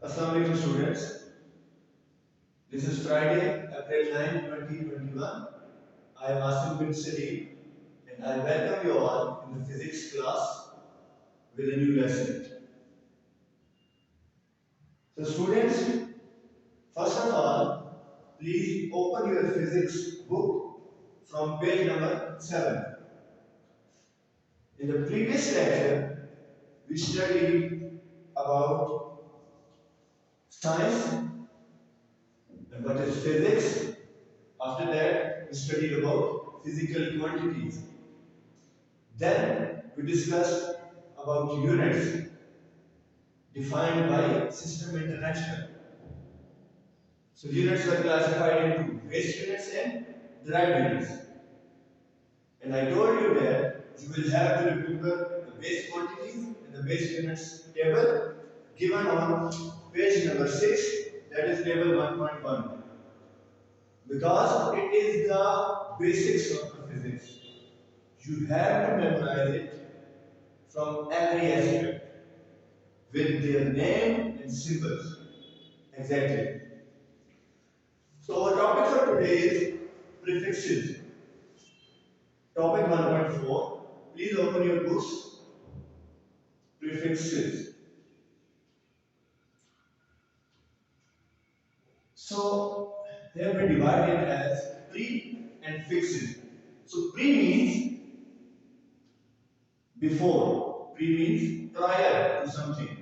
Assalamu alaikum students. This is Friday, April 9, 2021. I am Asim bin Salim and I welcome you all in the physics class with a new lesson. So students, first of all, please open your physics book from page number 7. In the previous lecture, we studied about science and what is physics. After that, we studied about physical quantities. Then we discussed about units defined by System International. So units were classified into base units and derived units. And I told you that you will have to remember the base quantities and the base units table given on page number 6, that is table 1.1. Because it is the basics of the physics. You have to memorize it from every aspect with their name and symbols. Exactly. So our topic for today is prefixes. Topic 1.4. Please open your books. Prefixes. So here we divide it as pre and fixes. So pre means before. Pre means prior to something.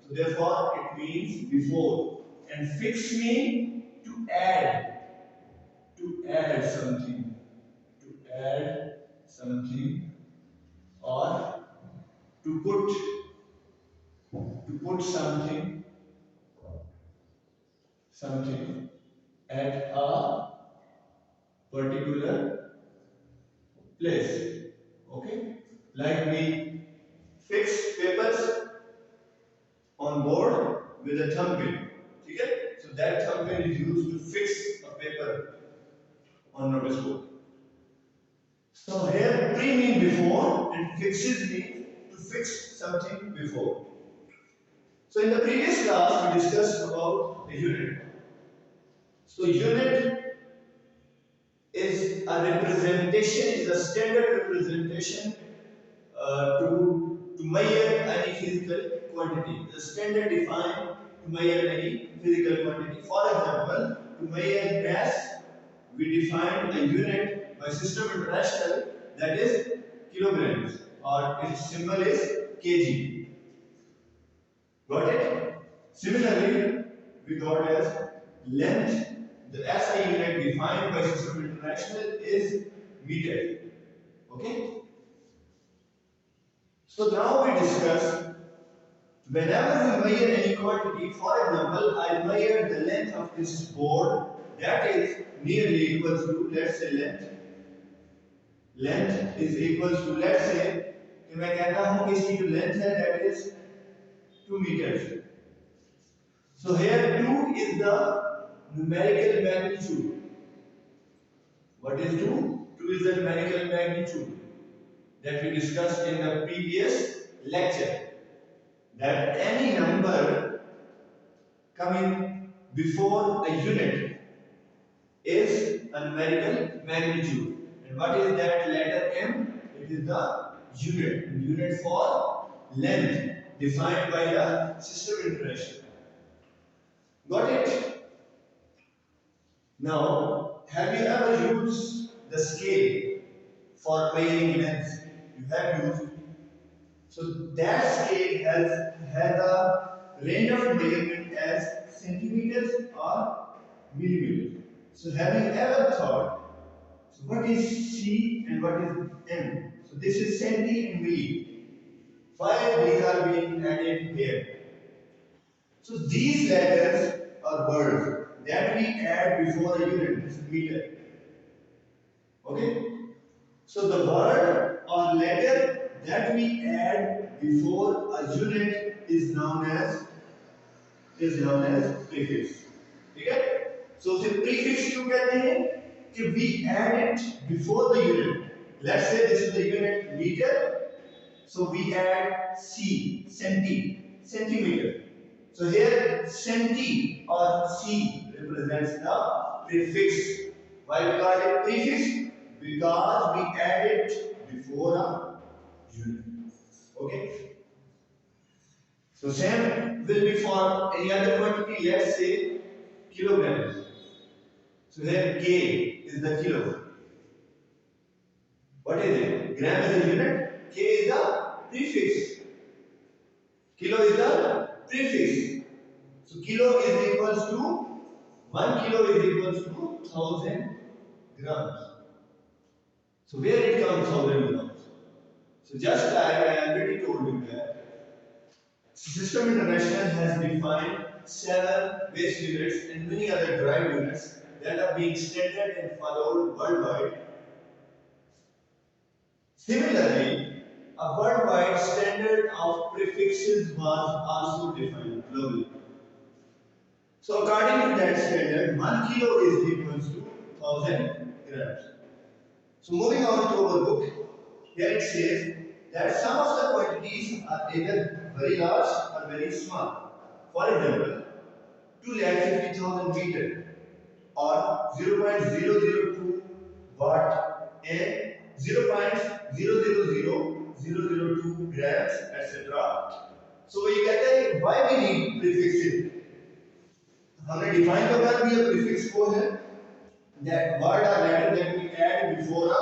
So therefore it means before. And fix means to add. To add something. To add something or to put something at a particular place. Okay, like we fix papers on board with a thumbprint. Okay, so that thumbprint is used to fix a paper on notice board. So here pre means before and fixes means to fix something before. So in the previous class we discussed about the unit. So unit is a representation, is a standard representation to measure any physical quantity. The standard defined to measure any physical quantity. For example, to measure mass, we define a unit by System International, that is kilograms, or its symbol is kg. Got it? Similarly, we got as length. The SI unit defined by System International is meter. Okay? So now we discuss whenever we measure any quantity. For example, I measure the length of this board, that is nearly equal to, let's say, length is equal to, let's say कि मैं कहता हूं कि इसकी जो length है that is 2 meters. So here 2 is the numerical magnitude. What is 2? 2 is the numerical magnitude that we discussed in the previous lecture. That any number coming before a unit is a numerical magnitude. And what is that letter M? It is the unit. Unit for length defined by the System International. Got it? Now, have you ever used the scale for measuring length? You have used. So that scale has a range of measurement as centimeters or millimeters. So have you ever thought, so what is C and what is M? So this is centi and milli. Why these are being added here? So these letters are words that we add before a unit. This is meter. Okay? So the word or letter that we add before a unit is known as prefix. ठीक है? So उसे prefix क्यों कहते हैं? कि we add it before the unit. Let's say this is the unit meter. So we add C, centimeter. So here centi or C represents the prefix. Why we call it prefix? Because we add it before a unit. Okay. So same will be for any other quantity. Let's say kilogram. So here K is the kilo. What is it? Gram is a unit. K is the prefix. Kilo is the prefix. So kilo is equals to 1 kilo is equals to 1000 grams. So where it comes 1000 grams? So just like I already told you that System International has defined 7 waste units and many other drive units that are being standard and followed worldwide. Similarly, a worldwide standard of prefixes was also defined globally. So according to that standard, 1 kilo is equals to 1000 grams. So moving on to our book, here it says that some of the quantities are either very large or very small. For example, 2,50,000 meter or 0.002 watt and 0.000002 grams, etc. So ये कहते हैं why we need prefixes? हमने define तो कर दिया prefix को है that word or letter that we add before a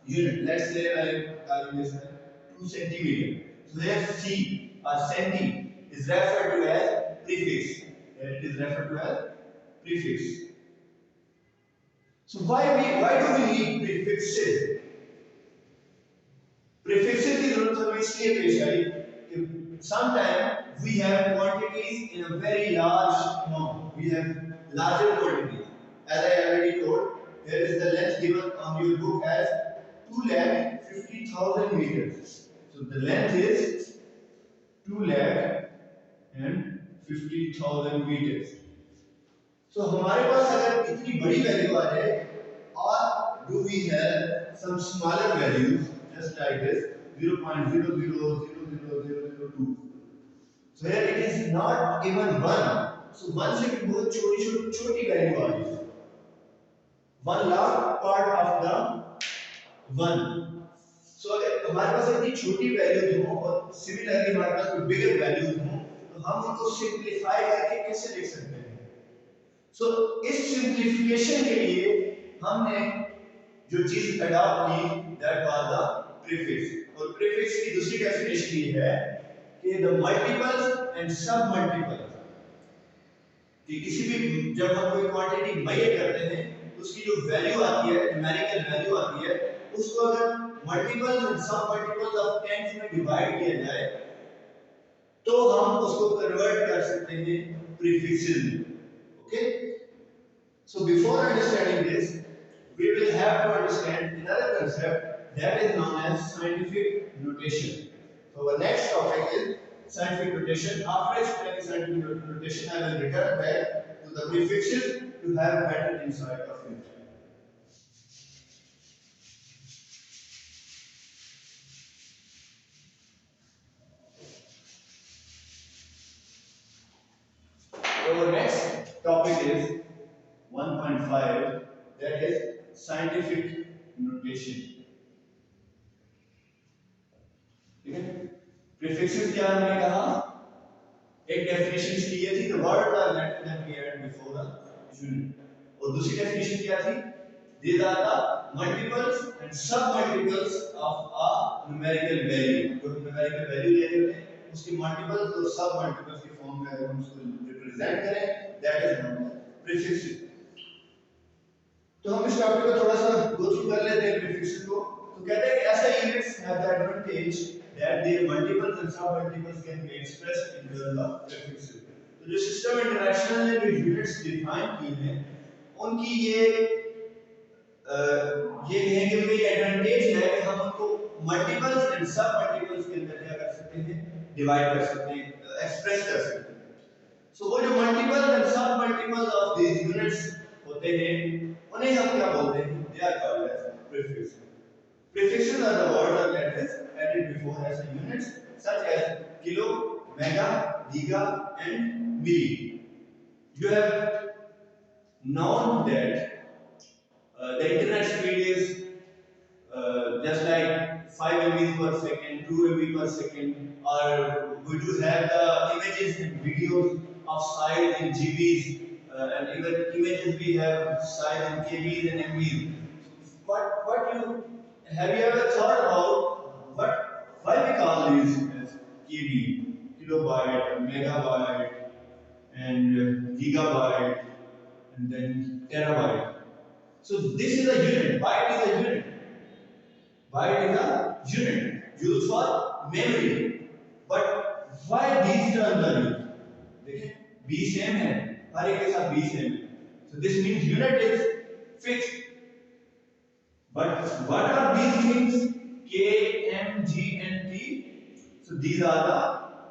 unit. Let's say I am calling this 2 centimeter. So here C or centi is referred to as prefix. It is referred to as prefix. So why do we need prefixes? Prefixes की जरूरत हमें इसलिए पेश आई कि sometimes we have quantities in a very large amount. We have larger quantities. As I already told, there is the length given on your book as 2,50,000 meters. So the length is 2,50,000 meters. So हमारे पास अगर इतनी बड़ी value आ जाए और do we have some smaller values just like this 0.000002. So here it is not even 1. So 1 से भी बहुत छोटी वैल्यू आ रही है. 1,00,000 part of the 1. So अगर हमारे पास इतनी छोटी वैल्यूज हो और सिमिलरली हमारे पास कोई बिगर वैल्यूज हो तो हम उनको सिंपलीफाई करके कैसे लिख सकते हैं? सो इस सिंपलीफिकेशन के लिए हमने जो चीज अडॉप्ट की दैट वाज द प्रीफिक्स. और प्रीफिक्स की दूसरी डेफिनेशन ये है कि द मल्टीपल्स एंड सब मल्टीपल्स. कि किसी भी जब हम कोई क्वांटिटी मेजर करते हैं उसकी जो वैल्यू आती है, न्यूमेरिकल वैल्यू आती है, उसको अगर मल्टीपल्स एंड सब मल्टीपल्स ऑफ 10 में डिवाइड किया जाए तो हम उसको कन्वर्ट कर सकते हैं प्रीफिक्सेस में. Okay? So before understanding this, we will have to understand another concept that is known as scientific notation. So our next topic is scientific notation. After explaining scientific notation, I will return back to the prefixes to have better insight of it. So our next topic is 1.5, that is scientific notation. ठीक है? Prefixes क्या हमने कहा? एक definition इसकी ये थी कि word or letter that we add before a unit. और दूसरी डेफिनेशन क्या थी? These are the multiples and sub multiples of a numerical value. जो numerical value ले रहे हैं उसकी multiples और sub multiples की फॉर्म में अगर हम उसको रिप्रेजेंट करें that is known as prefixes. तो हम इस टॉपिक को थोड़ा सा गो थ्रू कर लेते हैं प्रीफिक्सेस को. तो कहते हैं कि ऐसे units have the advantage that their multiples and सब multiples can be expressed in terms of prefixes. तो जो सिस्टम इंटरनेशनल ने जो यूनिट्स डिफाइन की हैं उनकी ये कहेंगे उनमें ये एडवांटेज है कि हम उनको मल्टीपल्स एंड सब मल्टीपल्स के अंदर क्या कर सकते हैं, डिवाइड कर सकते हैं, एक्सप्रेस कर सकते हैं. सो वो जो मल्टीपल एंड सब मल्टीपल्स ऑफ दीस यूनिट्स होते हैं उन्हें हम क्या बोलते हैं? They are called as prefixes. Prefixes are the words or letters added before as units such as kilo, mega, giga, and milli. You have known that the internet speed is just like 5 MB per second, 2 MB per second, or we do have the images and videos of size in GBs, and even images we have size in KBs and MBs. What you have you ever thought about why we call these as KB, kilobyte, megabyte, and gigabyte, and then terabyte? So this is a unit. Byte is a unit. Byte is a unit used for memory. But why these terms are used? देखिए B same है, हर एक के साथ B same है. So this means unit is fixed. But what are these things? K, M, G, and T. So these are the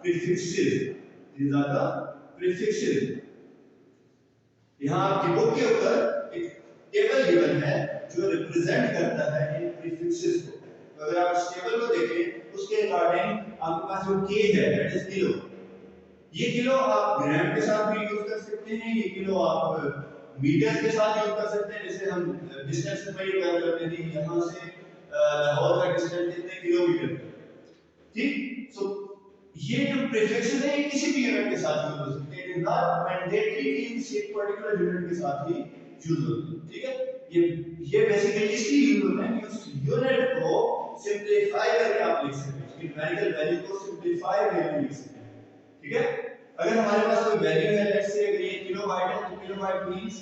prefixes. These are the prefixes. यहाँ आपकी book के ऊपर एक टेबल गिवन है जो रिप्रेजेंट करता है इन प्रीफिक्सेस को. तो अगर आप इस टेबल को देखें उसके अकॉर्डिंग आपके पास जो के है दैट इज किलो. ये किलो आप ग्राम के साथ भी यूज कर सकते हैं, ये किलो आप मीटर के साथ यूज कर सकते हैं. जैसे हम डिस्टेंस में यूज करते थे, यहाँ से लाहौर का डिस्टेंस कितने किलोमीटर, ठीक. सो ये जो प्रीफिक्सेस है ये किसी भी यूनिट के साथ यूज हो सकते हैं. इट इज नॉट मैंडेटरी कि किसी एक पर्टिकुलर यूनिट के साथ ही यूज होते हैं, ठीक है. ये बेसिकली इसलिए यूज होते हैं कि उस यूनिट को सिंपलीफाई करके आप लिख सकें, उसकी न्यूमेरिकल वैल्यू को सिंपलीफाई करके लिख सकें, ठीक है. अगर हमारे पास कोई वैल्यू है, लेट्स से अगर ये किलोबाइट है तो किलोबाइट मींस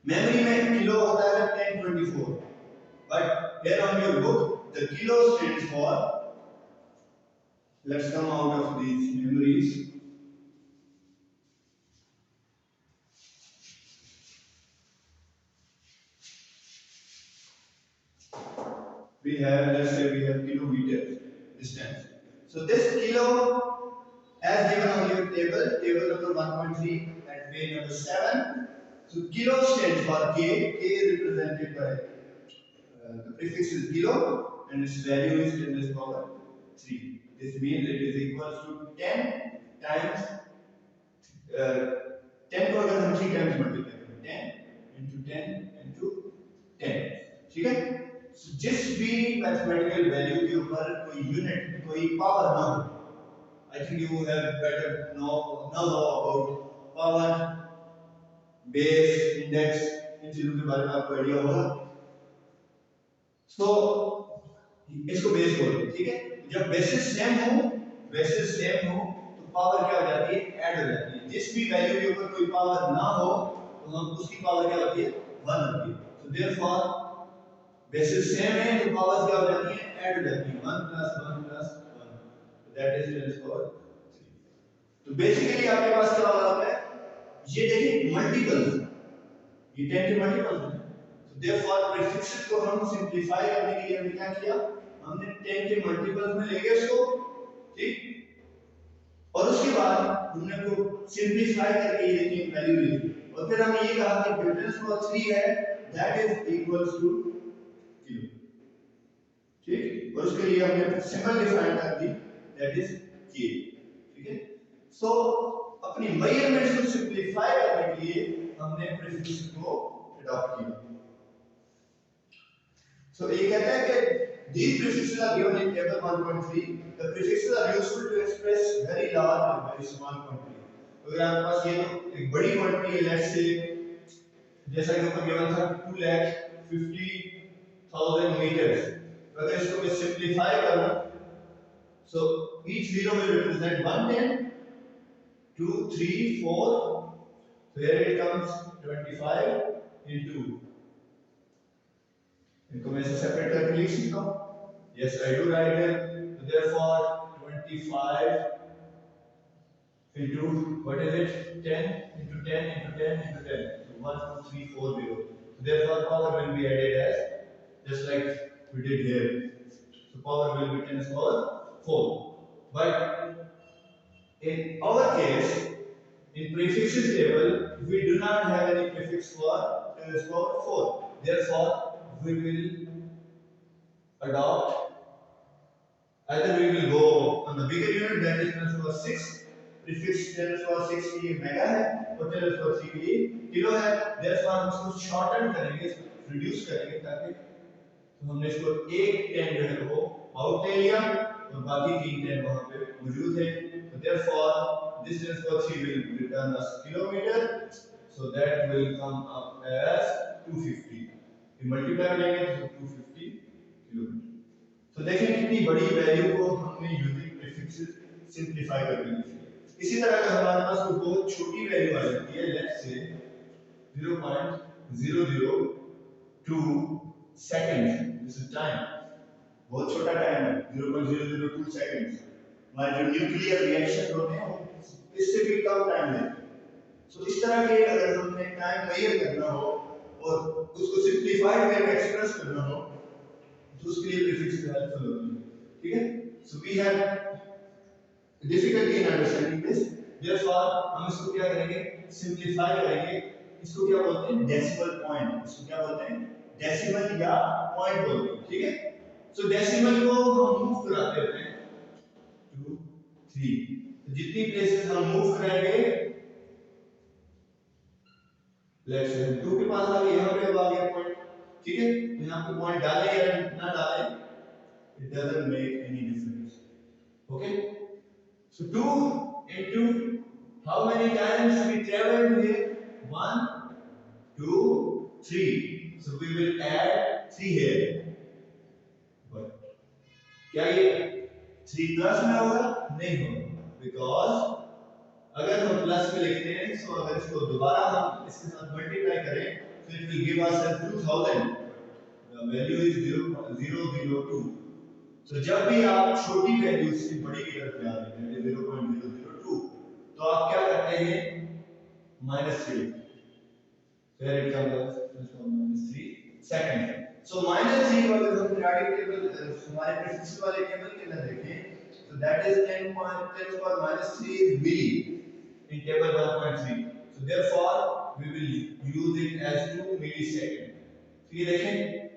मेमोरी में किलो होता है 1024, but here on your book the kilo stands for, let's come out of these memories. We have, let's say we have kilometer distance. So this kilo as given on your table number 1.3 at page number 7. So kilo stands for K. K is represented by the prefix is kilo and its value is 10 to the power 3. This means it is equal to 10 times 10 को अगर हम 3 times multiply करें 10 into 10 into 10, ठीक है. जिस भी mathematical value के ऊपर कोई यूनिट कोई पावर ना हो, I think you have better know about power, base, index, इन चीजों के बारे में आपको आइडिया होगा. तो इसको बेस बोलते हैं, ठीक है. जब बेसिस सेम हो तो पावर क्या हो जाती है, ऐड हो जाती है. जिस भी वैल्यू के ऊपर कोई पावर ना हो तो हम उसकी पावर क्या होती है, 1 होती है. तो देयरफॉर बेसिस सेम है तो पावर क्या हो जाती है, ऐड हो जाती है. 1 + 1 + 1, that is 10 to the power 3. तो बेसिकली आपके पास क्या हो रहा है, ये देखिए मल्टीपल्स, ये 10 के मल्टीपल्स हैं. तो देयरफॉर प्रीफिक्सेस को हम सिंपलीफाई करने के लिए हमने क्या किया, हमने 10 के मल्टीपल्स में ले गए इसको, ठीक. और उसके बाद हमने को सिंपलीफाई करके ये देखिए वैल्यू ले ली, और फिर हमने ये कहा कि डिफरेंस को 3 है that is equals two kilo, ठीक. और उसके लिए हमने सिंबल डिफाइन कर दी दैट इज के, ठीक है. सो अपनी मेजरमेंट्स को सिंपलीफाई करने के लिए हमने प्रीफिक्स को अडॉप्ट किया. सो ये कहता है कि these prefixes are given in table 1.3. The prefixes are useful to express very large and very small quantity. अगर आपके पास ये तो एक बड़ी क्वांटिटी है, लेट्स से जैसा कि ऊपर गिवन था 2,50,000 मीटर्स, तो अगर इसको मैं सिंपलीफाई करूं, so each zero will represent 1 10, 2 3 4, so here it comes 25 into, इनको मैं ऐसे सेपरेट करके लिख सकता हूं. Yes, I do right here. So therefore 25 into what is it, 10 into 10 into 10 into 10, so 1 2 3 4 0. So therefore power will be added as just like we did here. So power will be 10 to the power 4. But in our case, in prefixes table, we do not have any prefix for 10 to the power 4. Therefore we will adopt Either we will go on the bigger unit that is 10 to the power 6, prefix 10 to the power 6 के लिए mega है और 10 to the power 3 के लिए kilo है. Therefore हम इसको shorten करेंगे, रिड्यूस करेंगे ताकि तो हमने इसको एक 10 जो है वो आउट ले लिया और बाकी 3 10 वहां पे मौजूद है. So therefore this 10 to the power 3 will return us kilometer, so that will come up as 250. ये मल्टीप्लाई करेंगे तो 250 किलोमीटर. तो देखें कितनी बड़ी वैल्यू को हमने यूजिंग प्रीफिक्सेस सिंपलीफाई करके लिखी है. इसी तरह अगर हमारे पास कोई बहुत छोटी वैल्यू आ जाती है, let's say 0.002 second, this is time, बहुत छोटा टाइम है 0.002 सेकंड. हमारे जो न्यूक्लियर रिएक्शन होते हैं इससे भी कम टाइम लेते हैं. सो इस तरह के अगर हमने टाइम मेजर करना हो और उसको सिंपलीफाई करके एक्सप्रेस करना हो तो उसके लिए प्रीफिक्स हेल्पफुल होती है. ठीक है. So we have difficulty in understanding this. Therefore हम इसको क्या करेंगे, सिंपलीफाई करेंगे. इसको क्या बोलते हैं, डेसिमल पॉइंट. इसको क्या बोलते हैं, डेसिमल या पॉइंट बोलते हैं. ठीक है. सो डेसिमल को हम मूव कराते हैं 2 3, तो जितनी प्लेसेस हम मूव करेंगे, लेट्स से 2 के पास आ गए, यहां पे अब आ गया पॉइंट. ठीक है. तो यहां पे पॉइंट डालें या ना डालें, it doesn't make any difference. Okay. So 2 into how many times we traveled here, 1 2 3, so we will add 3 here. But क्या ये 3 प्लस में होगा, नहीं होगा, because अगर हम प्लस में लिखते हैं तो अगर इसको दोबारा हम इसके साथ मल्टीप्लाई करें तो it will give us 2000. The value is 0.002. तो जब भी आप छोटी वैल्यू से बड़ी की तरफ जा रहे हैं 0.002, तो आप क्या करते हैं, -3. फिर इट कम्स -3 सेकंड. सो -3 अगर हम पीरियोडिक टेबल हमारे प्रीफिक्स वाले टेबल के अंदर देखें तो दैट इज 10.10 पर -3 is milli in table 1.3. So therefore we will use it as 2 millisecond. तो ये देखें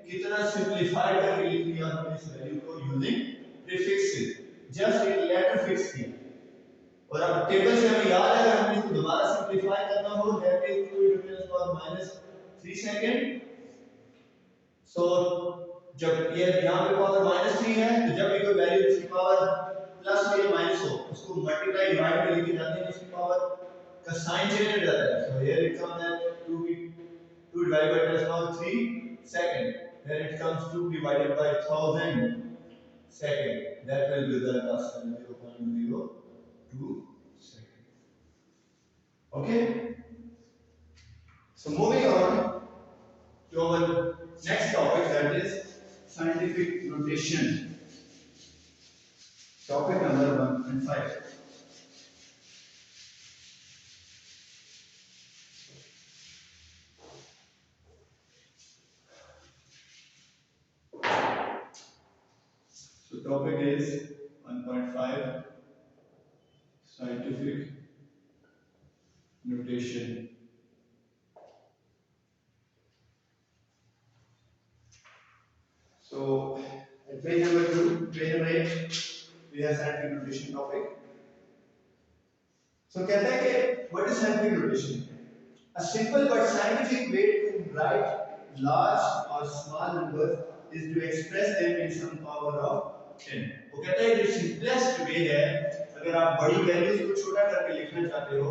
कितना सिंपलीफाई करके लिख लिया हमने इस वैल्यू को यूजिंग प्रीफिक्सेस. जस्ट एक लेटर फिक्स किया और अब टेबल से हमें याद है अगर हमें इसको दोबारा सिंपलीफाई करना हो that is 2 into 10 power -3 second. So जब ये यहां पे पावर -3 है तो जब भी कोई वैल्यू इसकी पावर प्लस हो या माइनस हो उसको मल्टीप्लाई डिवाइड में लेके जाते हैं, इसकी पावर का साइन चेंज हो जाता है. सो here it comes at 2 divided by 10 power 3 second. Then it comes 2 divided by 1000 second. That will result us in 0.02 second. Okay. So moving on to our next topic, that is scientific notation. Topic number 1 and 5. So topic is 1.5 scientific notation. So at page number 2, page number 8, we have scientific notation topic. So कहता है कि what is scientific notation? A simple but scientific way to write large or small numbers is to express them in some power of 10. वो कहता है जो simplest way है अगर आप बड़ी वैल्यूज को छोटा करके लिखना चाहते हो,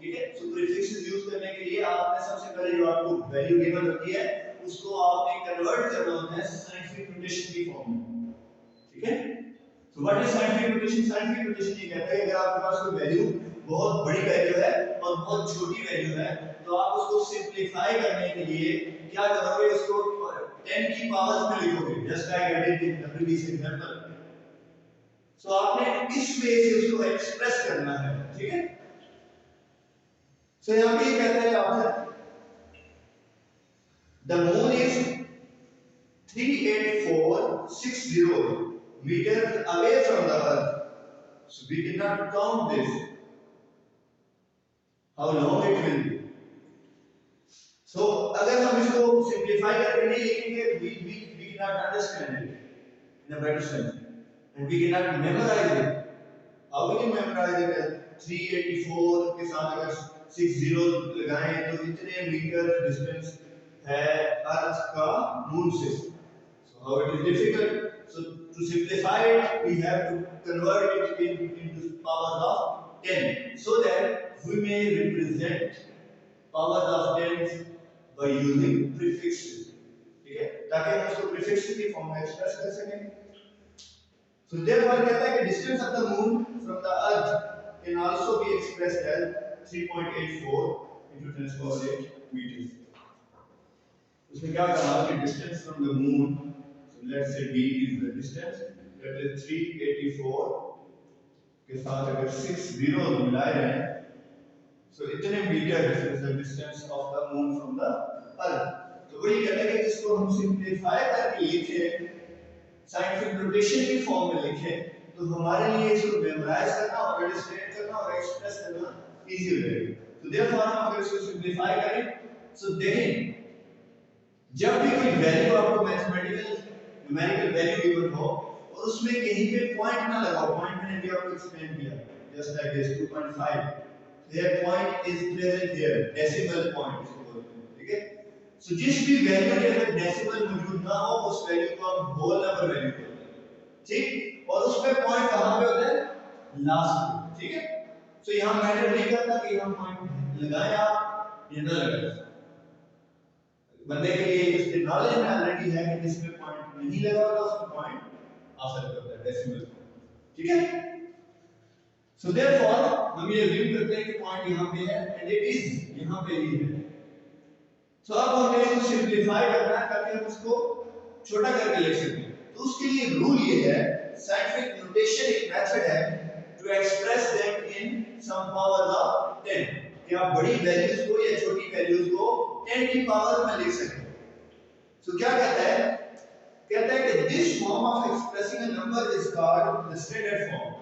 ठीक है, तो प्रीफिक्सेस यूज करने के लिए आपने सबसे पहले जो आपको वैल्यू गिवन होती है उसको आपने कन्वर्ट करना होता है साइंटिफिक नोटेशन की फॉर्म में. ठीक है. तो what is scientific notation? Scientific notation ये कहता है कि अगर आपके पास कोई वैल्यू बहुत बड़ी वैल्यू है और बहुत छोटी वैल्यू है तो आप उसको सिंपलीफाई करने के लिए क्या करोगे, उसको 10 की पावर्स में लिखोगे, just like I did in the previous example. So आपने इस वे से उसको एक्सप्रेस करना है. ठीक है. सो यहां पे ये कहता है option the moon is 38460 meters away from the earth, so we cannot count this how long it will be. So अगर हम इसको सिंपलीफाई करके नहीं लिखेंगे we cannot understand it in a better sense. and we cannot memorize it. How we can memorize it? 384 के साथ अगर 6 zero लगाएं तो इतने मीटर डिस्टेंस है अर्थ का मून से. So how it is difficult? So to simplify it, we have to convert it into powers of 10, so that we may represent powers of 10 by using prefixes. ठीक है, ताकि हम उसको prefix की form में एक्सप्रेस कर सकें. So therefore कहता है कि distance of the moon from the earth can also be expressed as 3.84 into 10 to the power 8 meters. उसमें क्या कहा कि distance from the moon, so let's say d is the distance, that is 384 के साथ अगर 6 zeros मिलाए जाएं, so इतने metre is the distance of the moon from the earth. तो वही कहता है कि इसको हम सिंप्लीफाई करके लिखें, साइंटिफिक नोटेशन की फॉर्म में लिखें, तो हमारे लिए इसको मेमोराइज करना और अंडरस्टैंड करना और एक्सप्रेस करना इजी हो जाएगा. तो देयरफॉर हम अगर इसको सिंप्लीफाई करें, सो देखें जब भी कोई वैल्यू आपको मैथमेटिकल न्यूमेरिकल वैल्यू गिवन हो और उसमें कहीं पे पॉइंट ना लगाओ, पॉइंट मैंने भी आपको एक्सप्लेन किया, just like this 2.5, their point is present here, decimal point इसको बोलते हैं. ठीक है, सो जिस भी वैल्यू के अंदर डेसिमल मौजूद ना हो उस वैल्यू को हम होल नंबर वैल्यू बोलते हैं. ठीक, और उसमें पॉइंट कहां पे होता है? लास्ट पे. ठीक है, सो यहां मैटर नहीं करता कि हम पॉइंट लगाएं आप या ना लगाएं. बंदे के लिए इसकी नॉलेज में ऑलरेडी है कि जिसमें पॉइंट नहीं लगा होगा उसमें पॉइंट आ सकता है डेसिमल. ठीक है, सो देयरफॉर हम ये अज्यूम करते हैं कि पॉइंट यहां पे है एंड इट इज यहां पे ही है. सो अब हमें इसको सिंपलीफाई करना है ताकि हम उसको छोटा करके लिख सकें. तो उसके लिए रूल ये है, साइंटिफिक नोटेशन एक मेथड है to express them in some power of 10, कि आप बड़ी वैल्यूज को या छोटी वैल्यूज को 10 की पावर में लिख सकें. सो क्या कहता है? कहता है कि this form of expressing a number is called the standard form.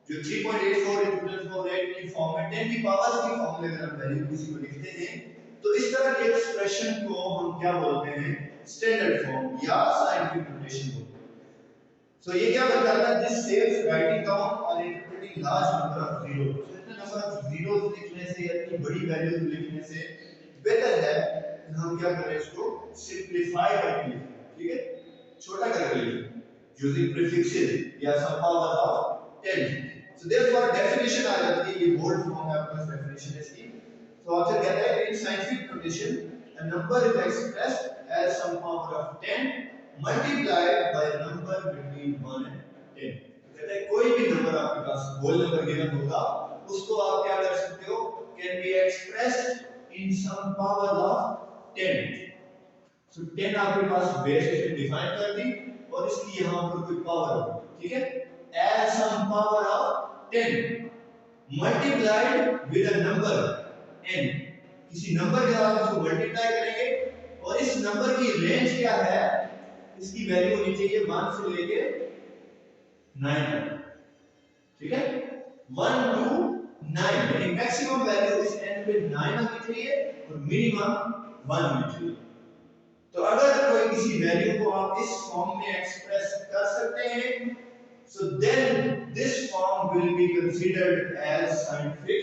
जो 3.84 into 10 power 8 की फॉर्म में 10 की पावर की फॉर्म में अगर हम वैल्यू किसी को लिखते हैं तो इस तरह के एक्सप्रेशन को हम क्या बोलते हैं? स्टैंडर्ड फॉर्म या साइंटिफिक नोटेशन बोलते हैं. सो ये क्या बताता है? दिस सेव्स राइटिंग डाउन और interpreting large number of zero. So इतने नंबर ऑफ जीरोस लिखने से या इतनी बड़ी वैल्यूज लिखने से बेहतर है कि हम क्या करें, इसको सिंपलीफाई करके लिखें. ठीक है, छोटा करके लिखें यूजिंग प्रीफिक्सेस या some power of 10. So therefore definition आ जाती है, ये बोल्ड फॉर्म है आपके पास डेफिनेशन है इसकी. तो आपसे कहता है कि in scientific notation a number is expressed as some power of 10 multiplied by a number between 1 and 10. कहता है कोई भी नंबर आपके पास होल नंबर गिवन होगा उसको आप क्या कर सकते हो? can be expressed in some power of 10. so 10 आपके पास बेस इसमें डिफाइन कर दी और इसकी यहां पर कोई पावर होगी. ठीक है, as some power of 10 multiplied with a number n. किसी नंबर के साथ उसको मल्टीप्लाई करेंगे और इस नंबर की रेंज क्या है? इसकी वैल्यू होनी चाहिए 1 से लेके 9 तक. ठीक है, 1 to 9 यानी मैक्सिमम वैल्यू इस n पे 9 होनी चाहिए और मिनिमम 1 होनी चाहिए. तो अगर कोई किसी वैल्यू को आप इस फॉर्म में एक्सप्रेस कर सकते हैं, so then this form will be considered as scientific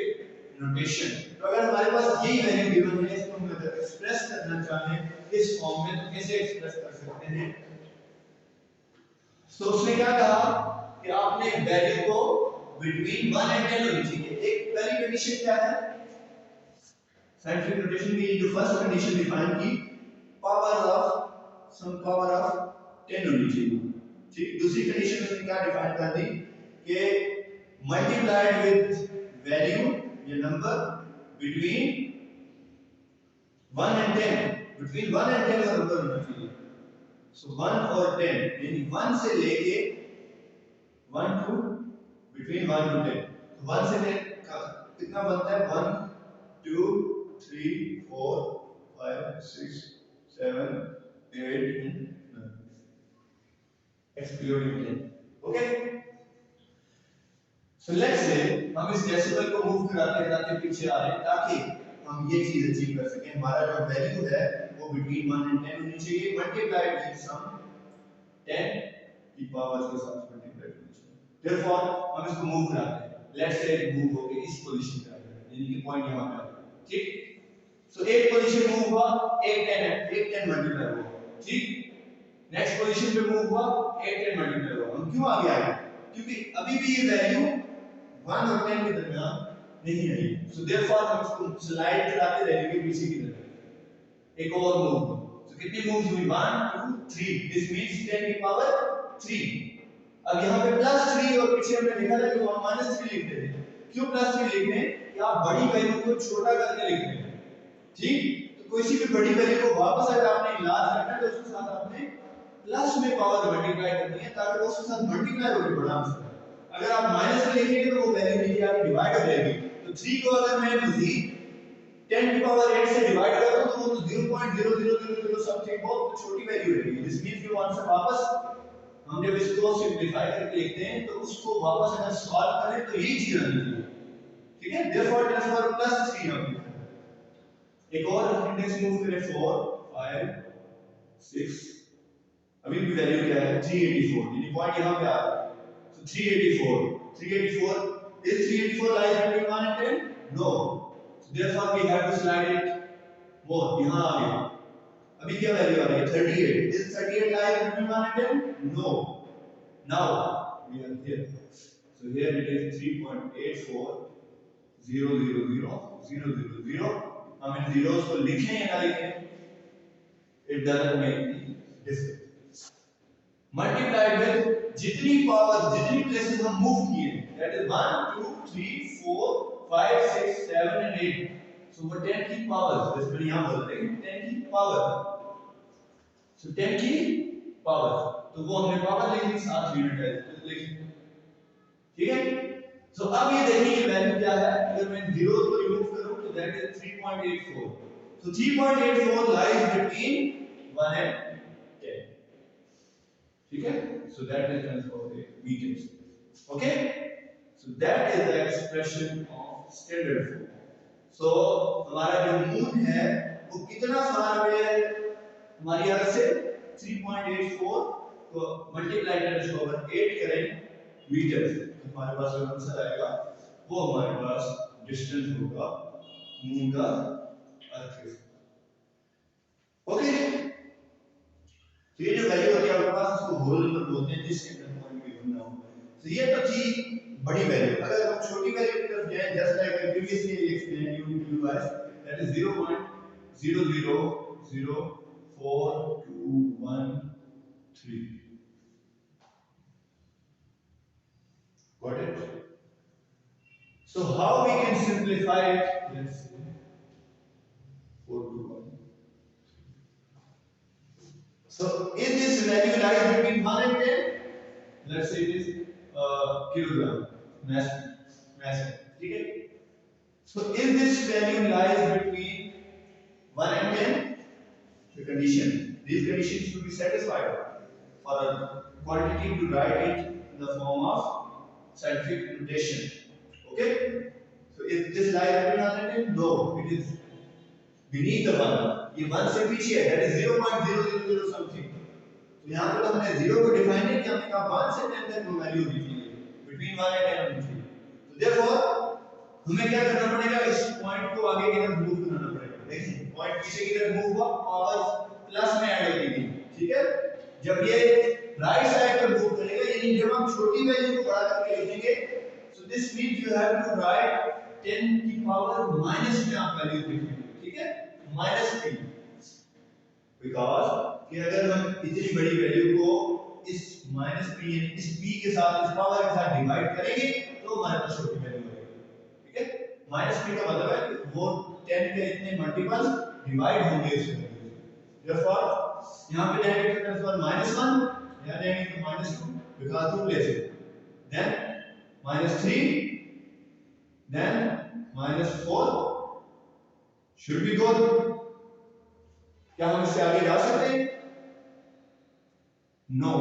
notation. तो अगर हमारे पास यही वैल्यू गिवन है, इसको हम अगर एक्सप्रेस करना चाहें इस फॉर्म में तो कैसे एक्सप्रेस कर सकते हैं? तो उसने क्या कहा कि आपने वैल्यू को बिटवीन 1 एंड 10 होनी चाहिए. एक पहली कंडीशन क्या है? साइंटिफिक नोटेशन की जो फर्स्ट कंडीशन डिफाइन की, power of some power of 10 होनी चाहिए. ठीक, दूसरी कंडीशन में क्या डिफाइन कर दी कि मल्टीप्लाइड विद वैल्यू या number between 1 and 10, between 1 and 10 का नंबर होना चाहिए. सो 1 और 10 यानी 1 से लेके 1 टू बिटवीन 1 टू 10. तो 1 से 10 कितना बनता है? 1 2 3 4 5 6 7 8 9 excluding 10. Okay, so let's say हम इस डेसिमल को मूव कराते पीछे आ रहे हैं ताकि हम ये चीज अचीव कर सकें. हमारा जो वैल्यू है वो बिटवीन 1 एंड 10 होनी चाहिए, मल्टीप्लाइड विद सम 10 की पावर के साथ मल्टीप्लाई देयरफॉर हम इसको मूव कराते हैं, लेट्स से मूव होके इस पोजीशन पे आ गया, यानी कि पॉइंट यहां पे आ गया, ठीक। सो एक पोजीशन मूव हुआ, एक 10 मल्टीप्लाई हुआ, ठीक। नेक्स्ट पोजीशन पे मूव हुआ, एक 10 मल्टीप्लाई हुआ। हम क्यों आगे आए? क्योंकि अभी भी ये वैल्यू 1 और 10 के दरमियान नहीं आई, सो देयरफॉर हम इसको स्लाइड कराते रहेंगे पीछे की तरफ। एक और मूव, तो कितनी मूव्स हुई? 1 2 3, दिस मींस 10 की पावर 3। अब यहाँ पे +3 और पीछे हमने लिखा था कि वहां -3 लिखते थे। क्यों +3 लिख रहे हैं? कि आप बड़ी वैल्यू को छोटा करके लिख रहे हैं, ठीक। तो कोई सी भी बड़ी वैल्यू को वापस अगर आपने इलाज करना है तो उसके साथ आपने प्लस में पावर मल्टीप्लाई करनी है, ताकि वो उसके साथ मल्टीप्लाई होकर बढ़ा सके। अगर आप माइनस में लिखेंगे तो वो वैल्यू नीचे आके डिवाइड हो जाएगी। तो 3 को अगर मैं मजीद 10 की पावर 8 से डिवाइड कर दूं तो वो 0.0000 समथिंग बहुत छोटी वैल्यू रहेगी। दिस मींस कि वहां से वापस हम जब इसको सिंपलीफाई करके लिखते हैं तो उसको वापस अगर सॉल्व करें तो यही चीज आनी चाहिए, ठीक है। देयरफॉर ट्रांसफर +3 हम लिखते हैं। एक और इंडेक्स मूव करें 4 5 6, अभी भी वैल्यू क्या है? 384, यानी पॉइंट यहां पे आ रहा है। सो 384 is 384 lies between 1 and 10? No. So therefore we have to slide it more, यहां आ गया। अभी क्या वैल्यू आ रही है? 38, is 38 lies between 1 and 10? No. Now we are here, so here it is 3.84 0 0 0 0 0 0। हम इन zeros को लिखें या ना लिखें, it doesn't make any difference। Multiplied with जितनी पावर, जितनी प्लेसेस हम मूव किए, दैट इज 1 2 3 4 5 6 7 एंड 8। सो वो 10 की पावर, जैसे मैंने यहां बोला था कि 10 की पावर, सो 10 की पावर, तो वो हमने पावर लिख दी, साथ यूनिट है तो लिख, ठीक है। सो अब ये देखिए ये वैल्यू क्या है, अगर मैं जीरोस को रिमूव करूं तो that is 3.84। So 3.84 lies between 1 and 10, ठीक है। So that is transformed into meters. Okay? So that is the expression of standard form. So हमारा जो मूल है वो कितना फार अवे है हमारी अर्थ से? 3.84 को मल्टीप्लाई करें इसको ओवर 8 करें मीटर से, तो हमारे पास जो आंसर आएगा वो हमारे पास डिस्टेंस होगा मून का अर्थ के। ओके, तो ये जो वैल्यू होती है आपके पास, इसको होल नंबर बोलते हैं, जिसके अंदर पॉइंट गिवन ना हो। तो ये तो थी बड़ी वैल्यू। अगर हम छोटी वैल्यू की तरफ जाएं, just like I previously explain you guys, that is 0.000421 got it? So how we can simplify it? Let's see, 421. So is this value lies between 1 and 10? Let's say it is kilogram mass, ठीक है। So if this value lies between 1 and 10, the condition, these conditions should be satisfied for a quantity to write it in the form of scientific notation, okay। So if this lies between 1 and 10, no, it is beneath the 1, ये 1 से पीछे है, that is 0.000 something। तो यहाँ पे तो हमने 0 को डिफाइन नहीं किया, हमने कहा 1 से 10 तक वो वैल्यू होनी चाहिए, between 1 and 10 होनी चाहिए। तो therefore हमें क्या करना पड़ेगा, इस पॉइंट को आगे की तरफ मूव कराना पड़ेगा। देखिए पॉइंट पीछे की तरफ मूव हुआ, पावर प्लस में ऐड होती गई, ठीक है। जब ये राइट साइड पर मूव करेगा, यानी जब हम छोटी वैल्यू को बड़ा करके लिखेंगे, so this means you have to write 10 की पावर माइनस में आप वैल्यू लिखेंगे, ठीक है, -3। बिकॉज़ कि अगर हम इतनी बड़ी वैल्यू को इस -3 यानी इस p के साथ, इस पावर के साथ डिवाइड करेंगे तो हमारे पास छोटी वैल्यू आएगी, ठीक है। -3 का मतलब है कि वो 10 के इतने मल्टीपल डिवाइड होंगे इस वैल्यू से। देयरफॉर यहां पे जाएंगे तो ट्रांसफर -1, यहां जाएंगे तो -2, because two places, then -3, then -4 should be good. क्या हम इससे आगे जा सकते हैं? नो,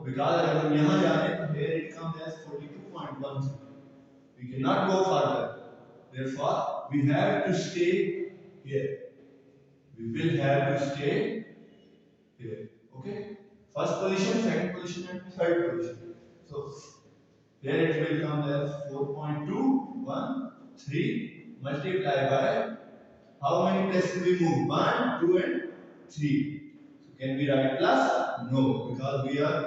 बिकॉज़ अगर हम यहां जा रहे हैं तो here it comes as 42.1, we cannot go further, therefore we have to stay here, we will have to stay here, okay। First position, second position and third position, so here it will come as 4.213 multiplied by how many places we move? 1, 2 and 3. So can we write plus? No, because we are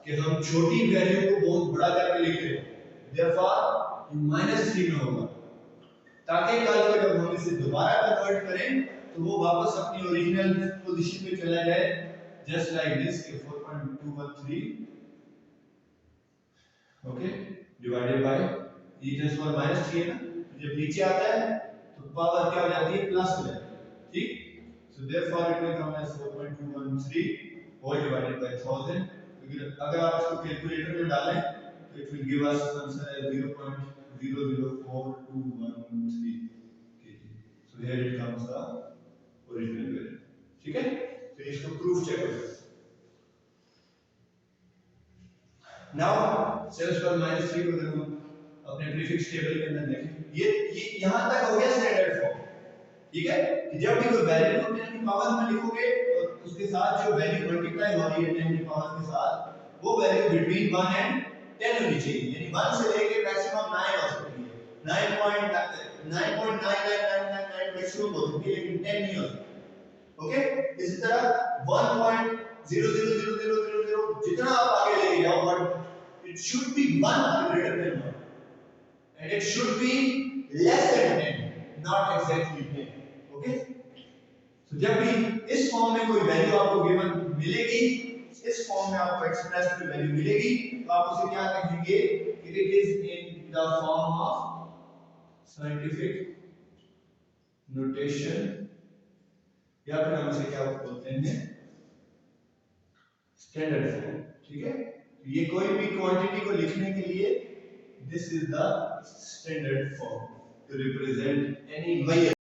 कि हम छोटी value को बहुत बड़ा करके लिख रहे हैं, therefore -3 में होगा, ताकि कल को जब हम इसे दोबारा कन्वर्ट करें तो वो वापस अपनी ओरिजिनल पोजीशन पे चला जाए, जस्ट लाइक दिस के 4.213 ओके डिवाइडेड बाय ये जस्ट फॉर -3 है ना, तो जब नीचे आता है तो पावर क्या हो जाती है? प्लस हो जाती है, ठीक। So therefore it will come as 4.213 whole divided by 1000। अगर आप इसको कैलकुलेटर में डालें तो it will give us answer as 0.004213 kg। So here it comes the original value, ठीक है। तो इसको प्रूफ चेक करो। नाउ सेल्स पर -3 को देखो अपने प्रीफिक्स टेबल के अंदर देखें, ये यहां तक हो गया स्टैंडर्ड फॉर्म, ठीक है। कि जब भी कोई वैल्यू को 10 की पावर में लिखोगे और उसके साथ जो वैल्यू मल्टीप्लाई हो रही है 10 की पावर के साथ, वो वैल्यू बिटवीन 1 एंड 10 होनी चाहिए, यानी 1 से लेके मैक्सिमम 9 हो सकती है, 9.99999 मैक्सिमम हो सकती है, लेकिन 10 नहीं हो सकती, ओके। इसी तरह 1.00000 जितना आप आगे लेके जाओ, but it should be 1 or greater than 1 and it should be less than 10, not exactly 10, okay। so जब भी इस फॉर्म में कोई वैल्यू आपको गिवन मिलेगी, इस फॉर्म में आपको एक्सप्रेस कोई वैल्यू मिलेगी, तो आप उसे क्या कहेंगे कि it is in the form of scientific notation, या फिर हम इसे क्या बोलते हैं? स्टैंडर्ड फॉर्म, ठीक है। ये कोई भी क्वांटिटी को लिखने के लिए this is the standard form to represent any